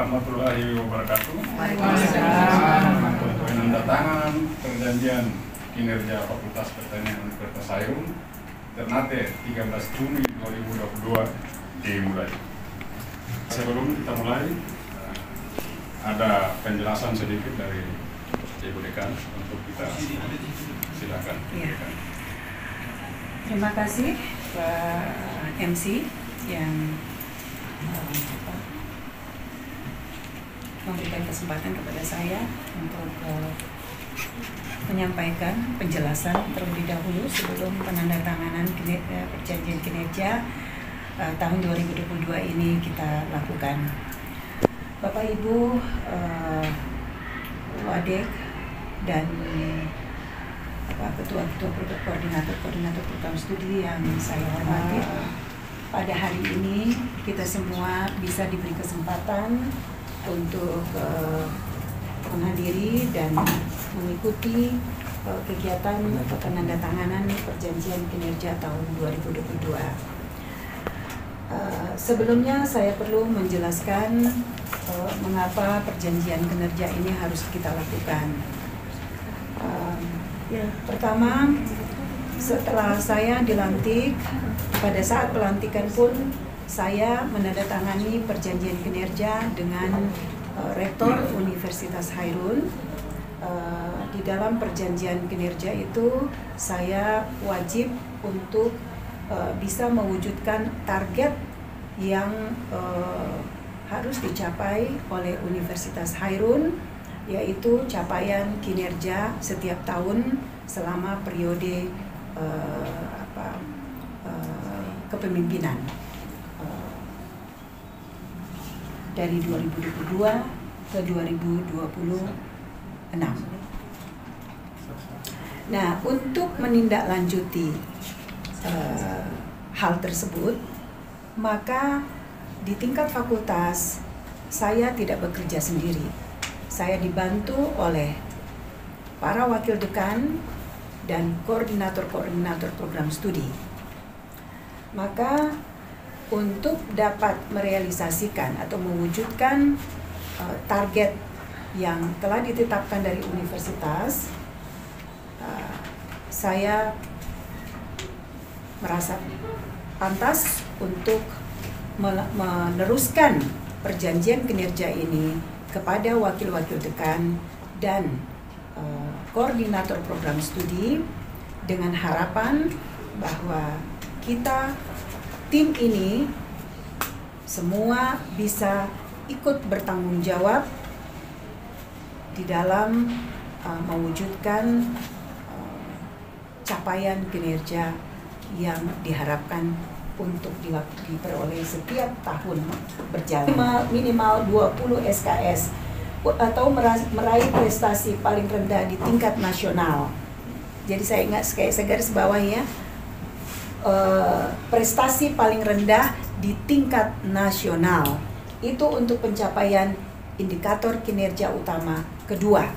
warahmatullahi wabarakatuh. Waalaikumsalam. Penandatanganan perjanjian kinerja Fakultas Pertanian Universitas Hairun Ternate 13 Juni 2022 dimulai. Sebelum kita mulai, ada penjelasan sedikit dari Ibu Dekan untuk kita silakan. Ya. Terima kasih Pak MC yang memberikan kesempatan kepada saya untuk menyampaikan penjelasan terlebih dahulu sebelum penandatanganan perjanjian kinerja tahun 2022 ini kita lakukan. Bapak Ibu Wadek dan ketua-ketua koordinator program studi yang saya hormati, pada hari ini kita semua bisa diberi kesempatan untuk menghadiri dan mengikuti kegiatan penandatanganan perjanjian kinerja tahun 2022. Sebelumnya saya perlu menjelaskan mengapa perjanjian kinerja ini harus kita lakukan. Pertama, setelah saya dilantik, pada saat pelantikan pun saya menandatangani perjanjian kinerja dengan Rektor Universitas Hairun. Di dalam perjanjian kinerja itu saya wajib untuk bisa mewujudkan target yang harus dicapai oleh Universitas Hairun, yaitu capaian kinerja setiap tahun selama periode kepemimpinan dari 2022 ke 2026. Nah, untuk menindaklanjuti hal tersebut, maka di tingkat fakultas saya tidak bekerja sendiri. Saya dibantu oleh para wakil dekan dan koordinator-koordinator program studi. Maka untuk dapat merealisasikan atau mewujudkan target yang telah ditetapkan dari universitas, saya merasa pantas untuk meneruskan perjanjian kinerja ini kepada wakil-wakil dekan dan koordinator program studi dengan harapan bahwa kita, tim ini semua bisa ikut bertanggung jawab di dalam mewujudkan capaian kinerja yang diharapkan untuk diperoleh setiap tahun berjalan. Minimal 20 SKS atau meraih prestasi paling rendah di tingkat nasional. Jadi saya garis bawah ya, prestasi paling rendah di tingkat nasional itu untuk pencapaian indikator kinerja utama kedua,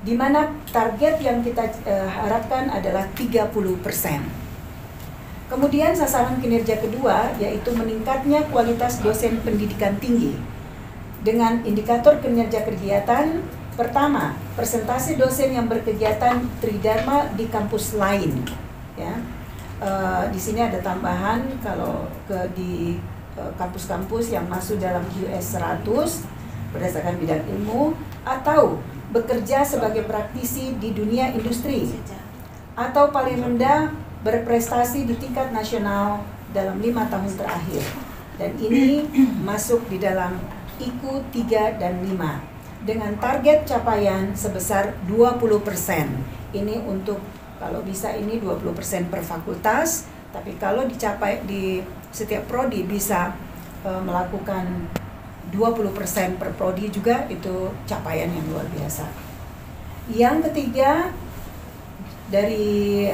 di mana target yang kita harapkan adalah 30%. Kemudian sasaran kinerja kedua yaitu meningkatnya kualitas dosen pendidikan tinggi dengan indikator kinerja kegiatan. Pertama, presentasi dosen yang berkegiatan tridharma di kampus lain, ya. Di sini ada tambahan kalau di kampus-kampus yang masuk dalam QS 100 berdasarkan bidang ilmu atau bekerja sebagai praktisi di dunia industri, atau paling rendah berprestasi di tingkat nasional dalam 5 tahun terakhir. Dan ini masuk di dalam IKU 3 dan 5 dengan target capaian sebesar 20%. Ini untuk, kalau bisa ini 20% per fakultas, tapi kalau dicapai di setiap prodi bisa melakukan 20% per prodi juga, itu capaian yang luar biasa. Yang ketiga, dari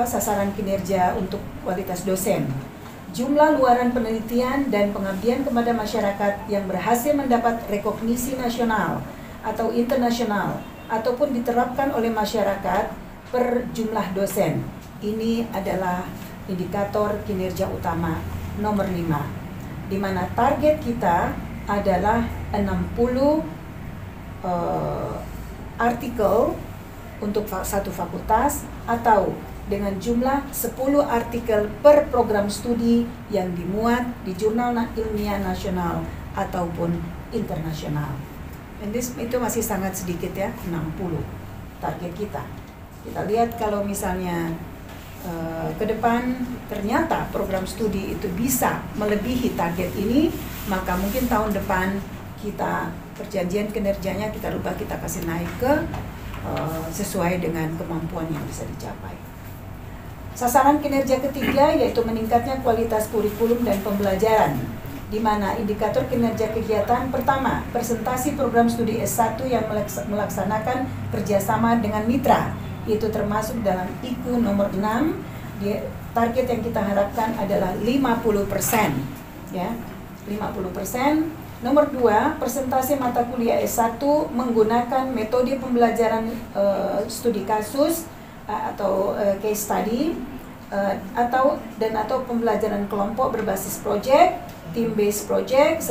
sasaran kinerja untuk kualitas dosen, jumlah luaran penelitian dan pengabdian kepada masyarakat yang berhasil mendapat rekognisi nasional atau internasional ataupun diterapkan oleh masyarakat per jumlah dosen. Ini adalah indikator kinerja utama nomor 5. di mana target kita adalah 60 artikel untuk satu fakultas, atau dengan jumlah 10 artikel per program studi yang dimuat di jurnal ilmiah nasional ataupun internasional. Dan itu masih sangat sedikit ya, 60 target kita. Kita lihat kalau misalnya ke depan ternyata program studi itu bisa melebihi target ini, maka mungkin tahun depan kita perjanjian kinerjanya kita rubah, kita kasih naik ke sesuai dengan kemampuan yang bisa dicapai. Sasaran kinerja ketiga yaitu meningkatnya kualitas kurikulum dan pembelajaran, di mana indikator kinerja kegiatan pertama, presentasi program studi S1 yang melaksanakan kerjasama dengan mitra, itu termasuk dalam IKU nomor 6. Target yang kita harapkan adalah 50%, ya, 50%. Nomor 2, presentasi mata kuliah S1 menggunakan metode pembelajaran studi kasus atau case study atau pembelajaran kelompok berbasis project, team based project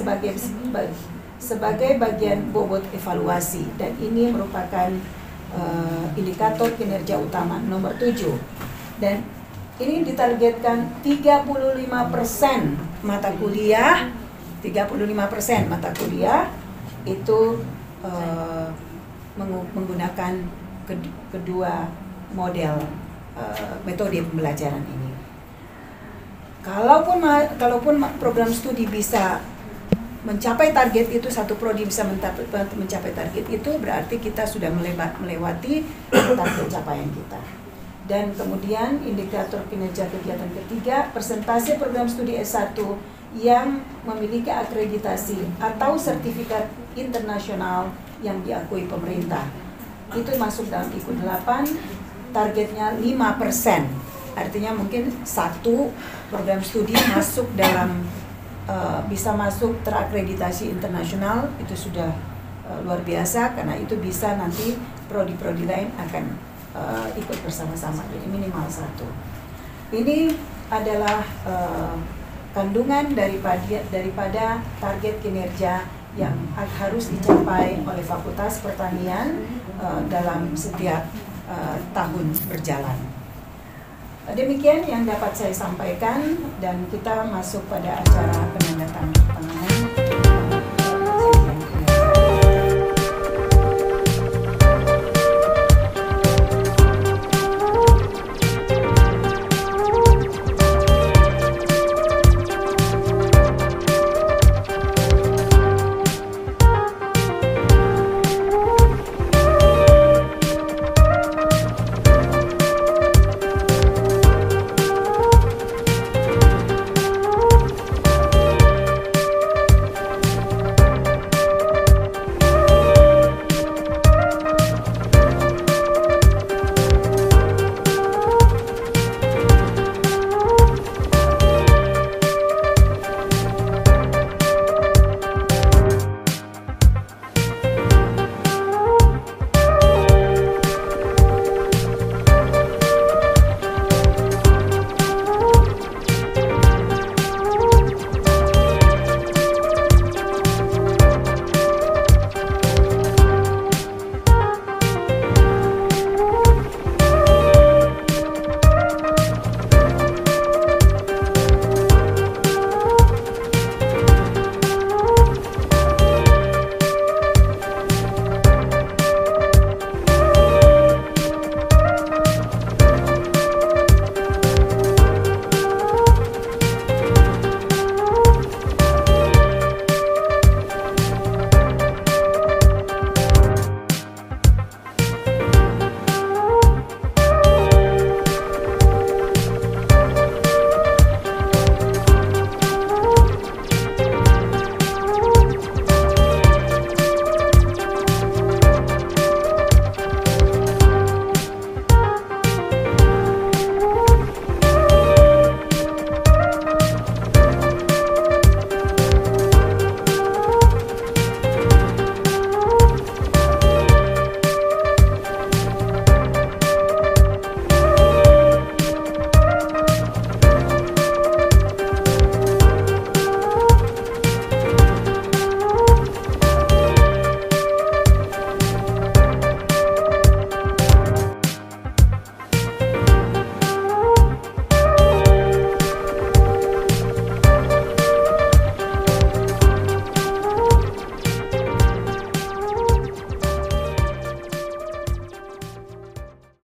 sebagai bagian bobot evaluasi, dan ini merupakan indikator kinerja utama nomor 7. Dan ini ditargetkan 35% mata kuliah, 35% mata kuliah itu menggunakan kedua model metode pembelajaran ini. Kalaupun program studi bisa mencapai target itu, satu prodi bisa mencapai target itu, berarti kita sudah melewati target capaian kita. Dan kemudian indikator kinerja kegiatan ketiga, presentasi program studi S1 yang memiliki akreditasi atau sertifikat internasional yang diakui pemerintah. Itu masuk dalam IKU 8, targetnya 5%. Artinya mungkin satu program studi masuk dalam bisa masuk terakreditasi internasional, itu sudah luar biasa, karena itu bisa nanti prodi-prodi lain akan ikut bersama-sama, jadi minimal satu. Ini adalah kandungan daripada target kinerja yang harus dicapai oleh Fakultas Pertanian dalam setiap tahun berjalan. Demikian yang dapat saya sampaikan, dan kita masuk pada acara penandatanganan